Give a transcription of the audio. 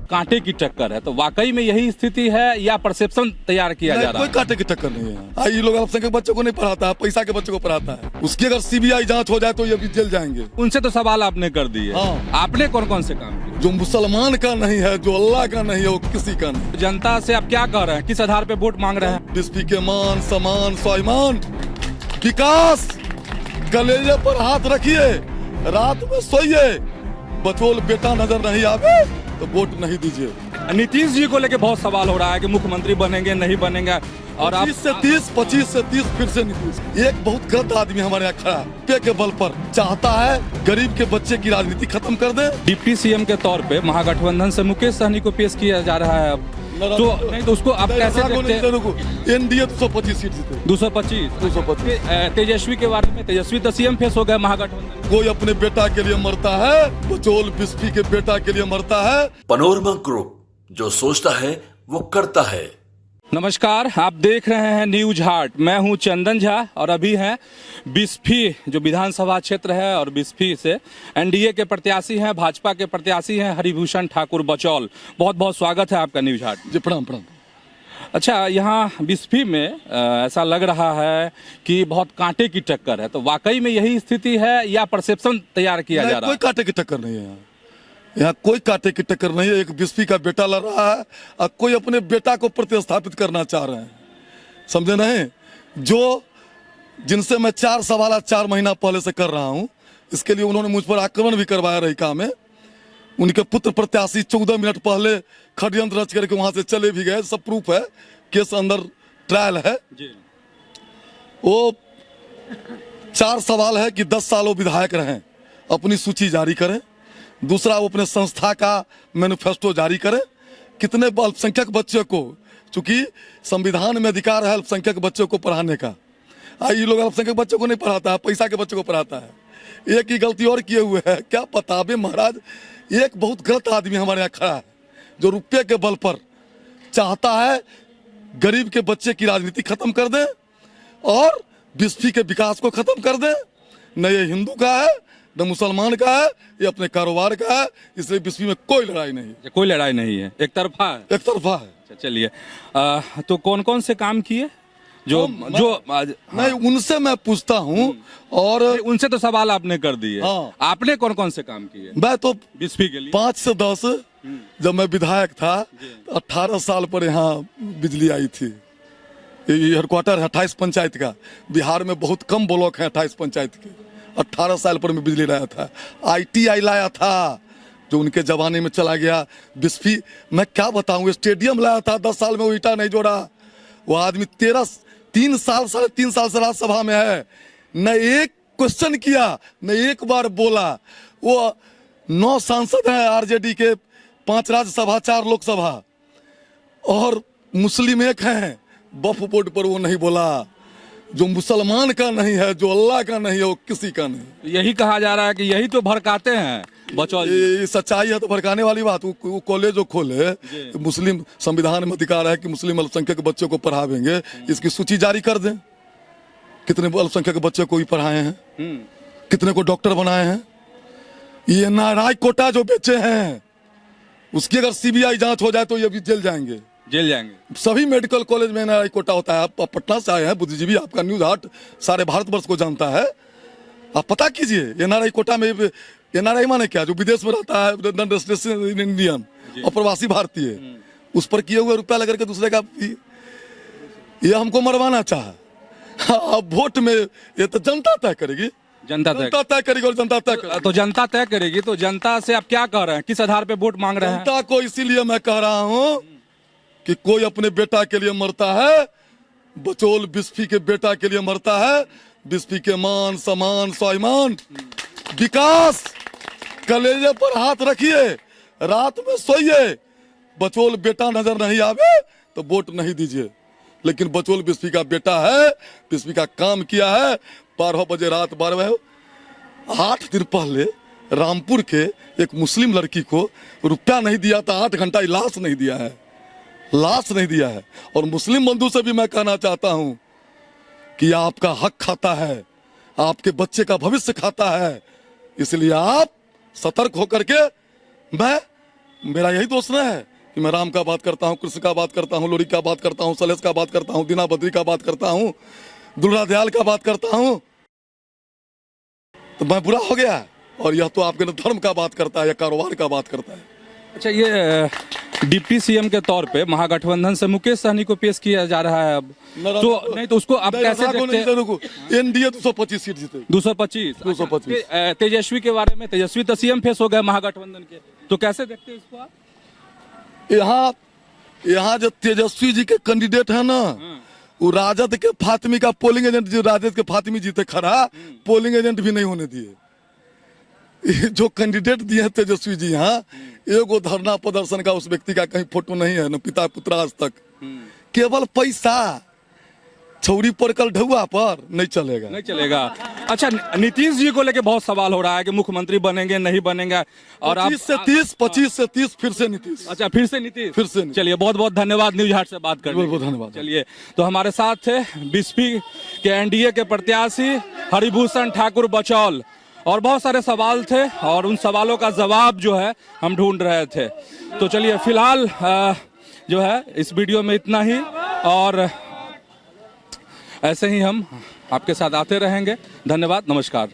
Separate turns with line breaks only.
कांटे की टक्कर है, तो वाकई में यही स्थिति है या परसेप्शन तैयार किया जा रहा
कोई
है?
कांटे की टक्कर नहीं है। ये लोग अल्पसंख्यक बच्चों को नहीं पढ़ाता है, पैसा के बच्चों को पढ़ाता है। उसकी अगर सीबीआई जांच हो जाए तो ये भी जेल जाएंगे।
उनसे तो सवाल आपने कर दिए।
हाँ।
आपने कौन कौन से काम किए?
जो मुसलमान का नहीं है, जो अल्लाह का नहीं है, वो किसी का नहीं।
जनता से आप क्या कह रहे हैं, किस आधार पे वोट मांग रहे हैं?
बिस्फी के मान, सम्मान, स्वाभिमान, विकास, कलेजे पर हाथ रखिए, रात में सोइए, बचोल बेटा नजर नहीं आवे तो वोट नहीं दीजिए।
नीतीश जी को लेके बहुत सवाल हो रहा है कि मुख्यमंत्री बनेंगे नहीं बनेंगे, और आप
25 से 30 फिर से नीतीश। एक बहुत गलत आदमी हमारे यहाँ खड़ा है, पे के बल पर चाहता है गरीब के बच्चे की राजनीति खत्म कर दे।
डिप्टी सीएम के तौर पे महागठबंधन से मुकेश सहनी को पेश किया जा रहा है अब, तो नहीं तो उसको आप कैसे देखते हैं?
एनडीए 225 सीट जीते।
225 तेजस्वी के बारे में, तेजस्वी तो सीएम फेस हो गया महागठबंधन।
कोई अपने बेटा के लिए मरता है, बचोल बिस्फी के बेटा के लिए मरता है।
पनोरमा ग्रुप, जो सोचता है वो करता है।
नमस्कार, आप देख रहे हैं न्यूज हार्ट। मैं हूं चंदन झा और अभी हैं बिस्फी जो विधानसभा क्षेत्र है, और बिस्फी से एनडीए के प्रत्याशी हैं, भाजपा के प्रत्याशी हैं हरिभूषण ठाकुर बचौल। बहुत बहुत स्वागत है आपका न्यूज हार्ट।
जी प्रणाम प्रणाम।
अच्छा, यहाँ बिस्फी में ऐसा लग रहा है कि बहुत कांटे की टक्कर है, तो वाकई में यही स्थिति है या परसेप्शन तैयार किया जा रहा
कोई
है?
कांटे की टक्कर नहीं है यहाँ कोई कांटे की टक्कर नहीं है। एक बिस्फी का बेटा लड़ रहा है और कोई अपने बेटा को प्रतिस्थापित करना चाह रहे हैं, समझे नहीं? जो जिनसे मैं 4 सवाल 4 महीना पहले से कर रहा हूँ, इसके लिए उन्होंने मुझ पर आक्रमण भी करवाया रहीका में। उनके पुत्र प्रत्याशी 14 मिनट पहले षड्यंत्र रच करके वहां से चले भी गए, सब प्रूफ है, केस अंदर ट्रायल है। वो 4 सवाल है कि 10 साल वो विधायक रहें, अपनी सूची जारी करें। दूसरा, वो अपने संस्था का मैनिफेस्टो जारी करें। कितने अल्पसंख्यक बच्चे को, चूंकि संविधान में अधिकार है अल्पसंख्यक बच्चों को पढ़ाने का, ये लोग अल्पसंख्यक बच्चों को नहीं पढ़ाता है, पैसा के बच्चों को पढ़ाता है। एक ही गलती और किए हुए है, क्या पताबे महाराज। एक बहुत गलत आदमी हमारे यहाँ खड़ा है, जो रुपये के बल पर चाहता है गरीब के बच्चे की राजनीति खत्म कर दे और बिस्फी के विकास को खत्म कर दे। न ये हिंदू का है, न मुसलमान का है, ये अपने कारोबार का है। इसलिए बिस्फी में कोई लड़ाई नहीं है।
कोई लड़ाई नहीं है, एक तरफा है।
एक तरफा है।
चलिए, तो कौन कौन से काम किए जो
नहीं, उनसे मैं पूछता हूँ, और
उनसे तो सवाल आपने कर दिए।
हाँ।
आपने कौन कौन से काम किए
मैं तो
बिस्फी के लिए?
5 से 10 जब मैं विधायक था, 18 साल पर यहाँ बिजली आई थी। ये हेडक्वार्टर है 28 पंचायत का। बिहार में बहुत कम ब्लॉक है 28 पंचायत के। 18 साल पर मैं बिजली लाया था। ITI लाया था, जो उनके जमाने में चला गया। बिस्फी मैं क्या बताऊं, स्टेडियम लाया था, 10 साल में वो ईटा नहीं जोड़ा। वो आदमी 3 साल 3.5 साल से राज्यसभा में है, न एक क्वेश्चन किया, न एक बार बोला। वो 9 सांसद हैं आरजेडी के, 5 राज्यसभा, 4 लोकसभा, और मुस्लिम एक हैं। वक्फ बोर्ड पर वो नहीं बोला। जो मुसलमान का नहीं है, जो अल्लाह का नहीं है, वो किसी का नहीं।
यही कहा जा रहा है कि यही तो भड़काते हैं बचौल।
ये सच्चाई है तो भड़काने वाली बात। वो कॉलेज जो खोले, मुस्लिम संविधान में अधिकार है कि मुस्लिम अल्पसंख्यक बच्चों को पढ़ावेंगे, इसकी सूची जारी कर दें। कितने अल्पसंख्यक बच्चे को भी पढ़ाए हैं, कितने को डॉक्टर बनाए हैं। ये नाराय कोटा जो बेचे हैं, उसकी अगर सीबीआई जांच हो जाए तो ये भी जेल जाएंगे।
जेल जाएंगे।
सभी मेडिकल कॉलेज में एनआरआई कोटा होता है। आप पटना से आए हैं, बुद्धिजीवी, आपका न्यूज हार्ट सारे भारतवर्ष को जानता है। आप पता कीजिए एनआरआई कोटा में। एनआरआई माने क्या? जो विदेश में रहता है, नॉन रेजिडेंशियल इंडियन, और प्रवासी भारतीय, उस पर किए हुए रुपया लेकर के दूसरे का ये हमको मरवाना चाहा। अब वोट में ये तो जनता तय करेगी। जनता तय करेगी और जनता तय करेगी।
तो जनता तय करेगी, तो जनता से आप क्या कह रहे हैं, किस आधार पे वोट मांग रहे हैं?
जनता को इसीलिए मैं कह रहा हूँ कि कोई अपने बेटा के लिए मरता है, बचोल बिस्फी के बेटा के लिए मरता है। बिस्फी के मान, सम्मान, स्वाभिमान, विकास, कलेजे पर हाथ रखिए, रात में सोइए, बचोल बेटा नजर नहीं आवे तो वोट नहीं दीजिए। लेकिन बचोल बिस्फी का बेटा है, बिस्फी का काम किया है। 12 बजे रात 12 बजे 8 दिन पहले रामपुर के एक मुस्लिम लड़की को रुपया नहीं दिया था, 8 घंटा लाश नहीं दिया है, लाश नहीं दिया है। और मुस्लिम बंधु से भी मैं कहना चाहता हूं कि आपका हक खाता है, आपके बच्चे का भविष्य खाता है। इसलिए आप सतर्क होकर के, मैं मेरा यही दोष ना है कि मैं राम का बात करता हूँ, कृष्ण का बात करता हूँ, लोरी का बात करता हूँ, सलेश का बात करता हूँ, दीना बद्री का बात करता हूँ, दुर्गा दयाल का बात करता हूँ, तो मैं बुरा हो गया। और यह तो आपके धर्म का बात करता है या कारोबार का बात करता है।
अच्छा, ये डिप्टी सीएम के तौर पे महागठबंधन से मुकेश सहनी को पेश किया जा रहा है अब, तो नहीं तो उसको आप कैसे देखते हैं?
एनडीए 225 सीट जीतेगी।
225। तेजस्वी के बारे में, तेजस्वी तो सीएम फेस हो गए महागठबंधन के, तो कैसे देखते हैं इसको आप?
यहाँ जो तेजस्वी जी के कैंडिडेट है ना, वो राजद के फातिमी का पोलिंग एजेंट, जो राजद के फातिमी जीते खड़ा, पोलिंग एजेंट भी नहीं होने दिए। जो कैंडिडेट दिए हैं तेजस्वी जी यहाँ, एगो धरना प्रदर्शन का उस व्यक्ति का कहीं फोटो नहीं है, न पिता पुत्र आज तक। केवल पैसा छौरी पर कल ढुआ पर नहीं चलेगा,
नहीं चलेगा। अच्छा, नीतीश जी को लेके बहुत सवाल हो रहा है कि मुख्यमंत्री बनेंगे नहीं बनेंगे, और
25 से 30 फिर से नीतीश।
अच्छा, फिर से नीतीश। चलिए, बहुत बहुत धन्यवाद न्यूज हाट से बात करने के लिए।
बहुत धन्यवाद।
चलिए, तो हमारे साथ थे बिस्फी के एनडीए के प्रत्याशी हरिभूषण ठाकुर बचौल, और बहुत सारे सवाल थे और उन सवालों का जवाब जो है हम ढूंढ रहे थे। तो चलिए, फिलहाल जो है इस वीडियो में इतना ही, और ऐसे ही हम आपके साथ आते रहेंगे। धन्यवाद, नमस्कार।